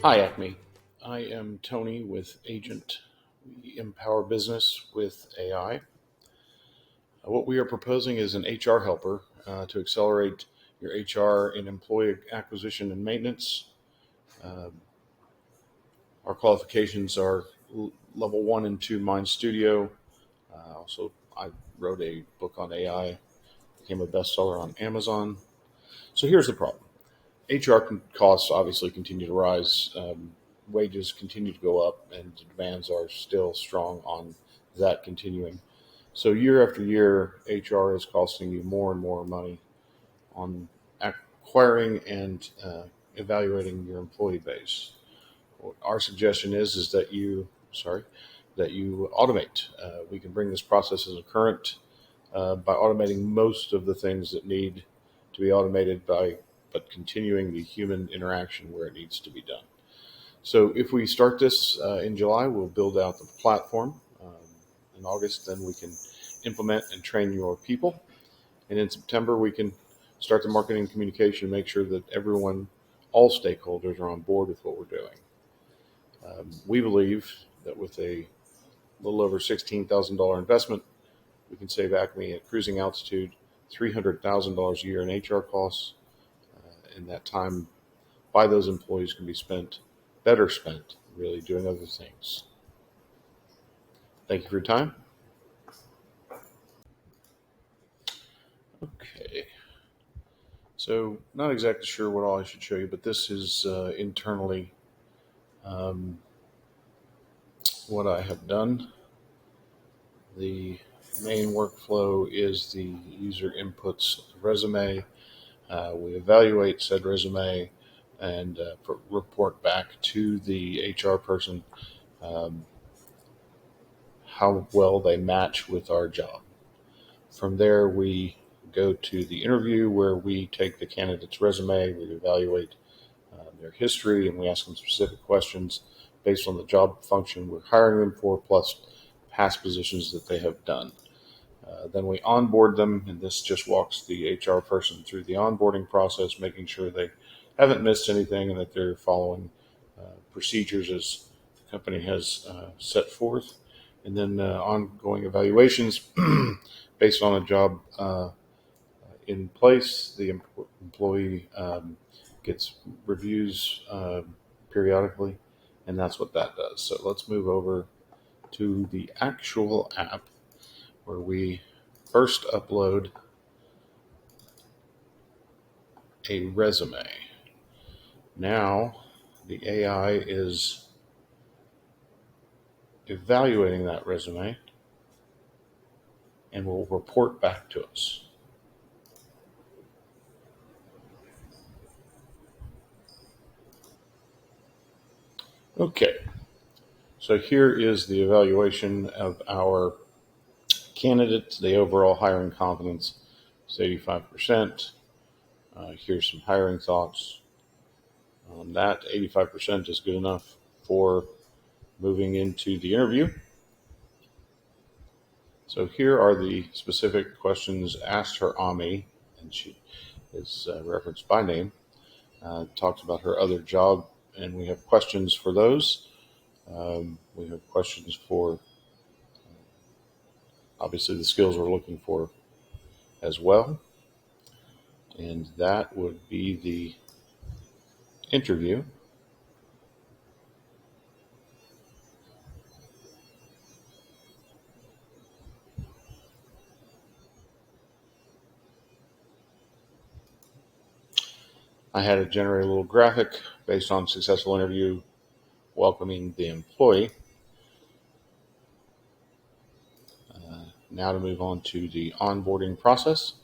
Hi, Acme. I am Tony with Agent. We empower business with AI. What we are proposing is an HR helper to accelerate your HR in employee acquisition and maintenance. Uh, our qualifications are level 1 and 2 Mind Studio. Also, I wrote a book on AI, became a bestseller on Amazon. So here's the problem. HR costs obviously continue to rise. Wages continue to go up, and the demands are still strong on that continuing. So year after year, HR is costing you more and more money on acquiring and evaluating your employee base. Our suggestion is that you automate. We can bring this process as a current by automating most of the things that need to be automated but continuing the human interaction where it needs to be done. So if we start this in July, we'll build out the platform. In August, then we can implement and train your people. And in September, we can start the marketing and communication, make sure that all stakeholders are on board with what we're doing. We believe that with a little over $16,000 investment, we can save Acme at cruising altitude $300,000 a year in HR costs, and that time by those employees can be better spent, really doing other things. Thank you for your time. Okay, so not exactly sure what all I should show you, but this is internally um, what I have done. The main workflow is the user inputs resume. We evaluate said resume and report back to the HR person um, how well they match with our job. From there, we go to the interview where we take the candidate's resume, we evaluate their history, and we ask them specific questions based on the job function we're hiring them for, plus past positions that they have done. Then we onboard them, and this just walks the HR person through the onboarding process, making sure they haven't missed anything and that they're following procedures as the company has set forth. And then ongoing evaluations based on a job in place. The employee gets reviews periodically, and that's what that does. So let's move over to the actual app where we first upload a resume. Now the AI is evaluating that resume and will report back to us. Okay, so here is the evaluation of our candidate. The overall hiring confidence is 85%. Here's some hiring thoughts. That 85% is good enough for moving into the interview. So here are the specific questions asked her Ami, and she is referenced by name. Talks about her other job, and we have questions for those. We have questions for obviously the skills we're looking for as well, and that would be the interview. I had to generate a little graphic based on successful interview welcoming the employee. Now to move on to the onboarding process.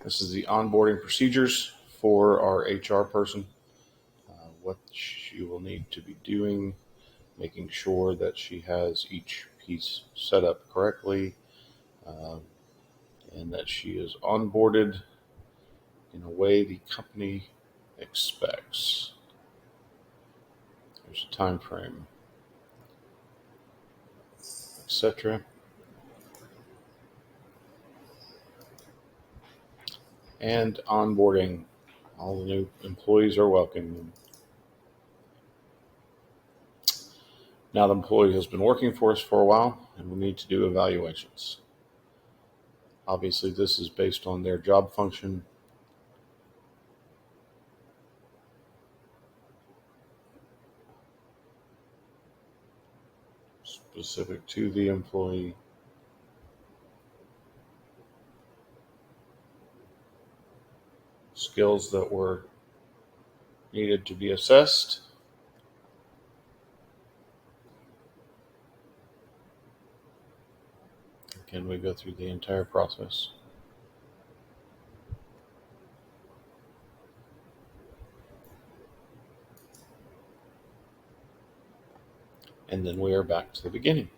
This is the onboarding procedures for our HR person. What she will need to be doing, making sure that she has each piece set up correctly, uh, and that she is onboarded in a way the company expects. There's a time frame, etc. And onboarding All the new employees are welcome. Now the employee has been working for us for a while, and we need to do evaluations. Obviously, this is based on their job function, specific to the employee, skills that were needed to be assessed. Can we go through the entire process? And then we are back to the beginning.